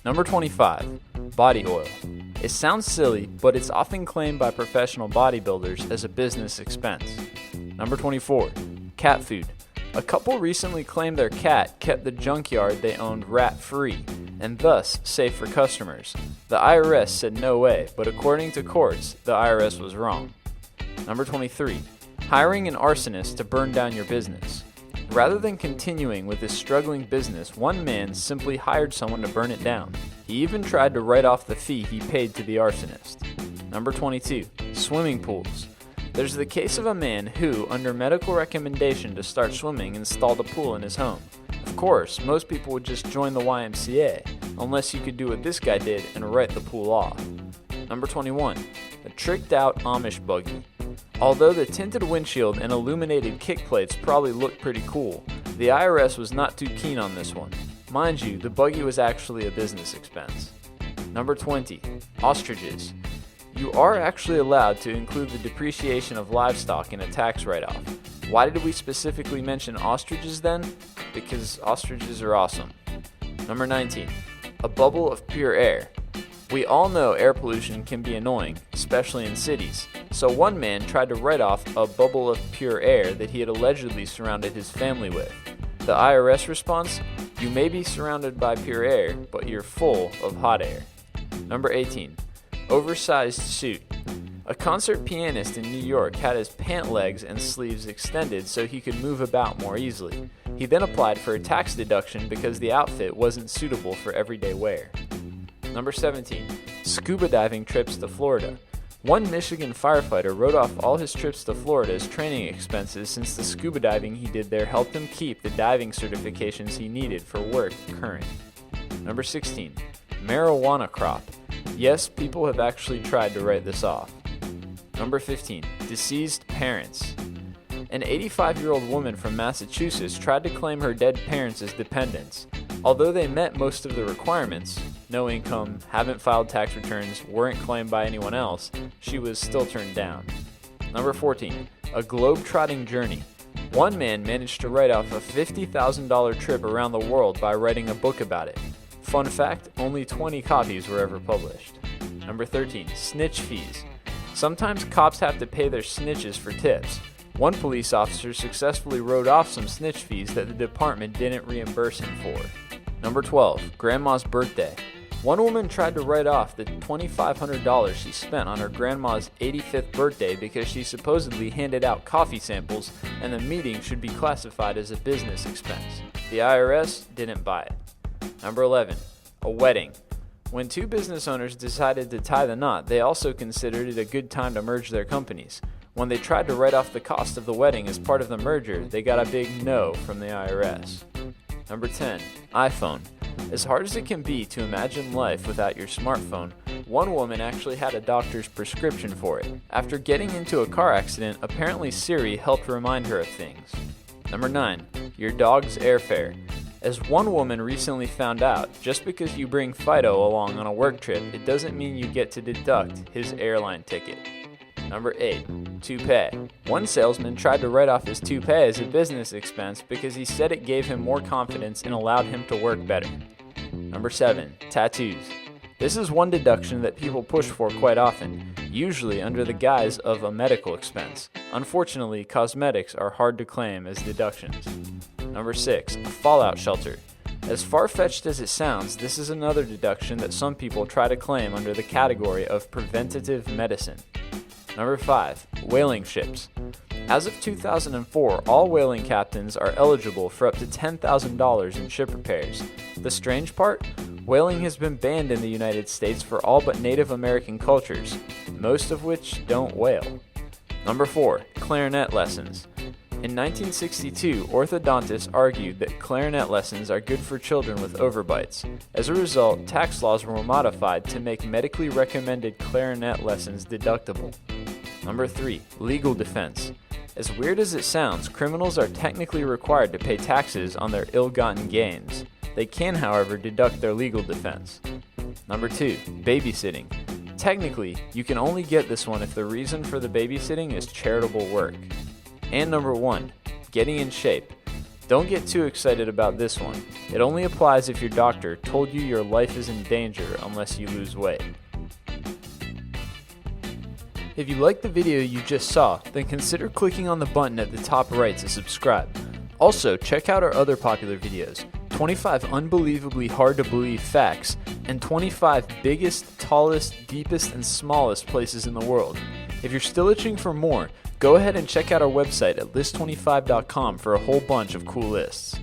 Number 25. Body oil. It sounds silly, but it's often claimed by professional bodybuilders as a business expense. Number 24. Cat food. A couple recently claimed their cat kept the junkyard they owned rat-free, and thus safe for customers. The IRS said no way, but according to courts, the IRS was wrong. Number 23. Hiring an arsonist to burn down your business. Rather than continuing with his struggling business, one man simply hired someone to burn it down. He even tried to write off the fee he paid to the arsonist. Number 22. Swimming pools. There's the case of a man who, under medical recommendation to start swimming, installed a pool in his home. Of course, most people would just join the YMCA, unless you could do what this guy did and write the pool off. Number 21. A tricked out Amish buggy. Although the tinted windshield and illuminated kick plates probably look pretty cool, the IRS was not too keen on this one. Mind you, the buggy was actually a business expense. Number 20. Ostriches. You are actually allowed to include the depreciation of livestock in a tax write-off. Why did we specifically mention ostriches then? Because ostriches are awesome. Number 19. A bubble of pure air. We all know air pollution can be annoying, especially in cities. So one man tried to write off a bubble of pure air that he had allegedly surrounded his family with. The IRS response: you may be surrounded by pure air, but you're full of hot air. Number 18. Oversized suit. A concert pianist in New York had his pant legs and sleeves extended so he could move about more easily. He then applied for a tax deduction because the outfit wasn't suitable for everyday wear. Number 17. Scuba diving trips to Florida. One Michigan firefighter wrote off all his trips to Florida as training expenses since the scuba diving he did there helped him keep the diving certifications he needed for work current. Number 16. Marijuana crop. Yes, people have actually tried to write this off. Number 15. Deceased parents. An 85-year-old woman from Massachusetts tried to claim her dead parents as dependents. Although they met most of the requirements, no income, haven't filed tax returns, weren't claimed by anyone else, she was still turned down. Number 14. A globe-trotting journey. One man managed to write off a $50,000 trip around the world by writing a book about it. Fun fact, only 20 copies were ever published. Number 13. Snitch fees. Sometimes cops have to pay their snitches for tips. One police officer successfully wrote off some snitch fees that the department didn't reimburse him for. Number 12. Grandma's birthday. One woman tried to write off the $2,500 she spent on her grandma's 85th birthday because she supposedly handed out coffee samples and the meeting should be classified as a business expense. The IRS didn't buy it. Number 11. A wedding. When two business owners decided to tie the knot, they also considered it a good time to merge their companies. When they tried to write off the cost of the wedding as part of the merger, they got a big no from the IRS. Number 10. iPhone. As hard as it can be to imagine life without your smartphone, one woman actually had a doctor's prescription for it. After getting into a car accident, apparently Siri helped remind her of things. Number 9. Your dog's airfare. As one woman recently found out, just because you bring Fido along on a work trip, it doesn't mean you get to deduct his airline ticket. Number 8. Toupee. One salesman tried to write off his toupee as a business expense because he said it gave him more confidence and allowed him to work better. Number 7. Tattoos. This is one deduction that people push for quite often, usually under the guise of a medical expense. Unfortunately, cosmetics are hard to claim as deductions. Number 6. A fallout shelter. As far-fetched as it sounds, this is another deduction that some people try to claim under the category of preventative medicine. Number 5. Whaling ships. As of 2004, all whaling captains are eligible for up to $10,000 in ship repairs. The strange part? Whaling has been banned in the United States for all but Native American cultures, most of which don't whale. Number 4. Clarinet lessons. In 1962, orthodontists argued that clarinet lessons are good for children with overbites. As a result, tax laws were modified to make medically recommended clarinet lessons deductible. Number 3. Legal defense. As weird as it sounds, criminals are technically required to pay taxes on their ill-gotten gains. They can, however, deduct their legal defense. Number 2. Babysitting. Technically, you can only get this one if the reason for the babysitting is charitable work. And number 1. Getting in shape. Don't get too excited about this one. It only applies if your doctor told you your life is in danger unless you lose weight. If you liked the video you just saw, then consider clicking on the button at the top right to subscribe. Also, check out our other popular videos, 25 unbelievably hard to believe facts, and 25 biggest, tallest, deepest, and smallest places in the world. If you're still itching for more, go ahead and check out our website at list25.com for a whole bunch of cool lists.